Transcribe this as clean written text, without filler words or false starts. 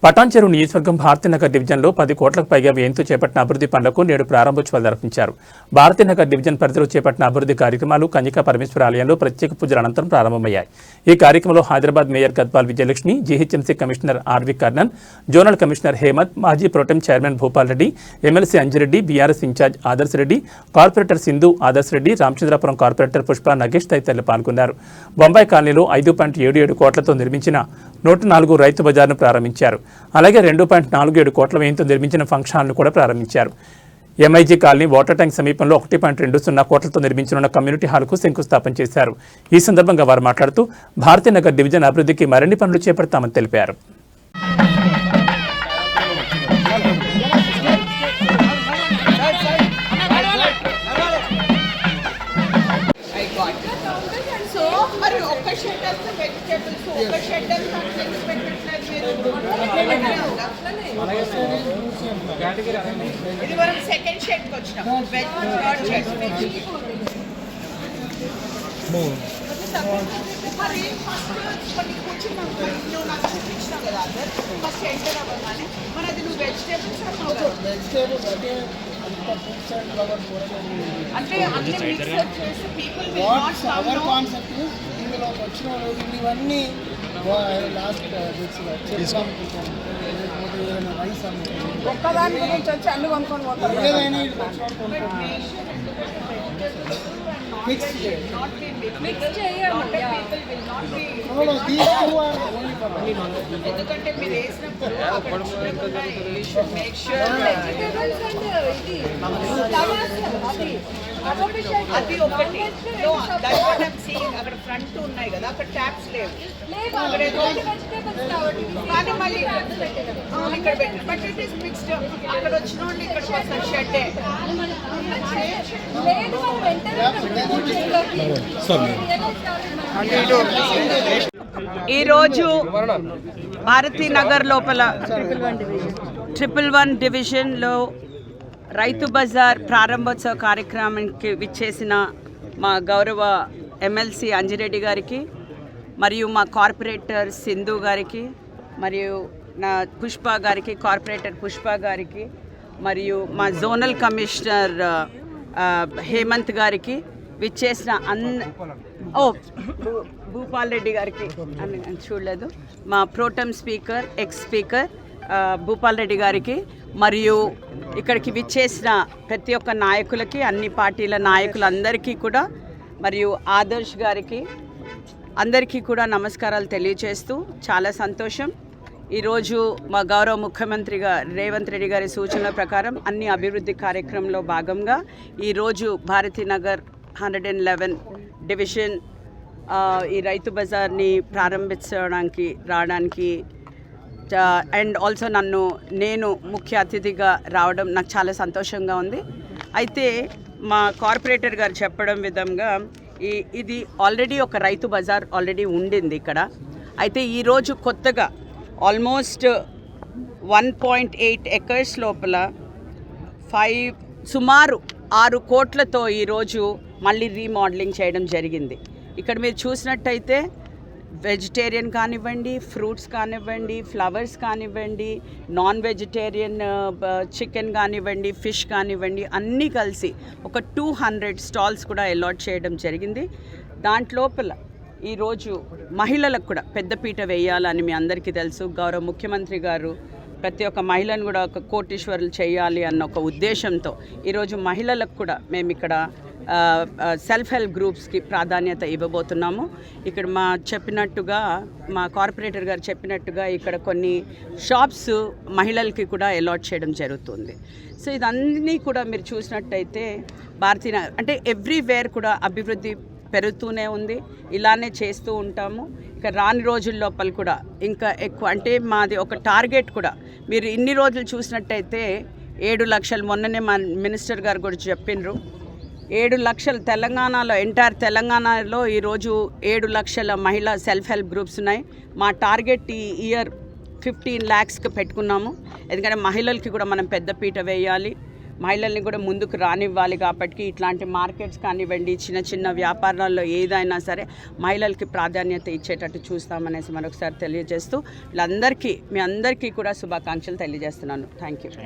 పటాన్చెరు నియోజకవర్గం భారతీనగర్ డివిజన్లో 10 కోట్లకు పైగా వ్యయంతో చేపట్టిన అభివృద్ధి పనులకు నేడు ప్రారంభోత్సవాలు నిర్వహించారు. భారతీనగర్ డివిజన్ పరిధిలో చేపట్టిన అభివృద్ధి కార్యక్రమాలు కన్యకా పరమేశ్వర ఆలయంలో ప్రత్యేక పూజల అనంతరం ప్రారంభమయ్యాయి. ఈ కార్యక్రమంలో Hyderabad mayor Gadwal Vijayalakshmi, GHMC commissioner RV Karnan, zonal commissioner Hemanth, మాజీ protem chairman Bhupal Reddy, MLC Anjireddy, BRS incharge Adarsh Reddy, corporator Sindhu Adarsh Reddy, Ramachandrapuram corporator Pushpa Nagesh తదితరులు పాల్గొన్నారు. బొంబాయి కాలనీలో 5.77 కోట్లతో నిర్మించిన 104 రైతు బజార్ను ప్రారంభించారు. అలాగే 2.47 కోట్ల వ్యయంతో నిర్మించిన ఫంక్షన్ హాల్ను కూడా ప్రారంభించారు. ఎంఐజీ కాలనీ వాటర్ ట్యాంక్ సమీపంలో 1.20 కోట్లతో నిర్మించనున్న కమ్యూనిటీ హాల్కు శంకుస్థాపన చేశారు. ఈ సందర్భంగా వారు మాట్లాడుతూ భారతీనగర్ డివిజన్ అభివృద్ధికి మరిన్ని పనులు చేపడతామని తెలిపారు. ఇది మనం సెకండ్ షెడ్ కి వచ్చినాం. వెజ్ థర్డ్ షెడ్ మరి ఫస్ట్ కొన్ని కూర్చున్నాం. నువ్వు నాకు చూపించినావు కదా అదర్ ఫస్ట్ ఎంటర్ అవ్వగానే మరి అది నువ్వు వెజిటేబుల్స్ అంటే అన్ని మిక్సర్ చేసి people will not our concept ఇందులో వచ్చిన ఇవన్నీ లాస్ట్ ఒక్కదాని గురించి వచ్చి అన్ని కొనుక్కొని పోతారు. ఎందుకంటే మీరు వేసినప్పుడు అది ఒకటి అక్కడ ఫ్రంట్ ఉన్నాయి కదా, అక్కడ ట్యాప్స్ లేవు. కానీ మళ్ళీ ఇక్కడ పెట్టి బట్ ఇట్ ఈస్ మిక్స్డ్. అక్కడ వచ్చిన వాళ్ళు ఇక్కడికి వస్తారు షెడ్డే. ఈరోజు భారతీనగర్ లోపల 111 డివిజన్లో రైతు బజార్ ప్రారంభోత్సవ కార్యక్రమానికి విచ్చేసిన మా గౌరవ ఎమ్మెల్సీ అంజిరెడ్డి గారికి, మరియు మా కార్పొరేటర్ సింధు గారికి, మరియు నా పుష్ప గారికి, కార్పొరేటర్ పుష్ప గారికి, మరియు మా జోనల్ కమిషనర్ హేమంత్ గారికి విచ్చేసిన భూపాల్ రెడ్డి గారికి చూడలేదు, మా pro tem speaker X speaker Bhupal Reddy గారికి, మరియు ఇక్కడికి విచ్చేసిన ప్రతి ఒక్క నాయకులకి, అన్ని పార్టీల నాయకులందరికీ కూడా, మరియు ఆదర్శ్ గారికి అందరికీ కూడా నమస్కారాలు తెలియజేస్తూ చాలా సంతోషం. ఈరోజు మా గౌరవ ముఖ్యమంత్రిగా రేవంత్ రెడ్డి గారి సూచనల ప్రకారం అన్ని అభివృద్ధి కార్యక్రమంలో భాగంగా ఈరోజు భారతీనగర్ 111 డివిజన్ ఈ రైతు బజార్ని ప్రారంభించడానికి రావడానికి అండ్ ఆల్సో నేను ముఖ్య అతిథిగా రావడం నాకు చాలా సంతోషంగా ఉంది. అయితే మా కార్పొరేటర్ గారు చెప్పడం విధంగా ఇది ఆల్రెడీ ఒక రైతు బజార్ ఆల్రెడీ ఉండింది ఇక్కడ. అయితే ఈరోజు కొత్తగా ఆల్మోస్ట్ 1.8 ఎకర్స్ లోపల సుమారు 6 కోట్లతో ఈరోజు మళ్ళీ రీమోడలింగ్ చేయడం జరిగింది. ఇక్కడ మీరు చూసినట్టయితే వెజిటేరియన్ కానివ్వండి, ఫ్రూట్స్ కానివ్వండి, ఫ్లవర్స్ కానివ్వండి, నాన్ వెజిటేరియన్ చికెన్ కానివ్వండి, ఫిష్ కానివ్వండి, అన్నీ కలిసి ఒక 200 స్టాల్స్ కూడా అలాట్ చేయడం జరిగింది. దాంట్లోపల ఈరోజు మహిళలకు కూడా పెద్దపీట వేయాలని మీ అందరికీ తెలుసు. గౌరవ ముఖ్యమంత్రి గారు ప్రతి ఒక్క మహిళను కూడా ఒక కోటీశ్వరులు చేయాలి అన్న ఒక ఉద్దేశంతో ఈరోజు మహిళలకు కూడా మేము ఇక్కడ సెల్ఫ్ హెల్ప్ గ్రూప్స్కి ప్రాధాన్యత ఇవ్వబోతున్నాము. ఇక్కడ మా కార్పొరేటర్ గారు చెప్పినట్టుగా ఇక్కడ కొన్ని షాప్స్ మహిళలకి కూడా అలాట్ చేయడం జరుగుతుంది. సో ఇదన్నీ కూడా మీరు చూసినట్టయితే అంటే ఎవ్రీవేర్ కూడా అభివృద్ధి పెరుగుతూనే ఉంది. ఇలానే చేస్తూ ఉంటాము. ఇక రాని రోజుల లోపల కూడా ఇంకా ఎక్కువ, అంటే మాది ఒక టార్గెట్ కూడా మీరు ఇన్ని రోజులు చూసినట్టయితే 7 లక్షలు, మొన్ననే మా మినిస్టర్ గారు కూడా చెప్పినారు, 7 లక్షలు తెలంగాణలో, ఎంటైర్ తెలంగాణలో ఈరోజు 7 లక్షల మహిళా సెల్ఫ్ హెల్ప్ గ్రూప్స్ ఉన్నాయి. మా టార్గెట్ ఈ ఇయర్ 15 lakhsకి పెట్టుకున్నాము. ఎందుకంటే మహిళలకి కూడా మనం పెద్దపీట వేయాలి. మహిళల్ని కూడా ముందుకు రానివ్వాలి. కాబట్టి ఇట్లాంటి మార్కెట్స్ కానివ్వండి, చిన్న చిన్న వ్యాపారాల్లో ఏదైనా సరే మహిళలకి ప్రాధాన్యత ఇచ్చేటట్టు చూస్తామనేసి మరొకసారి తెలియజేస్తూ మీ అందరికీ కూడా శుభాకాంక్షలు తెలియజేస్తున్నాను. Thank you.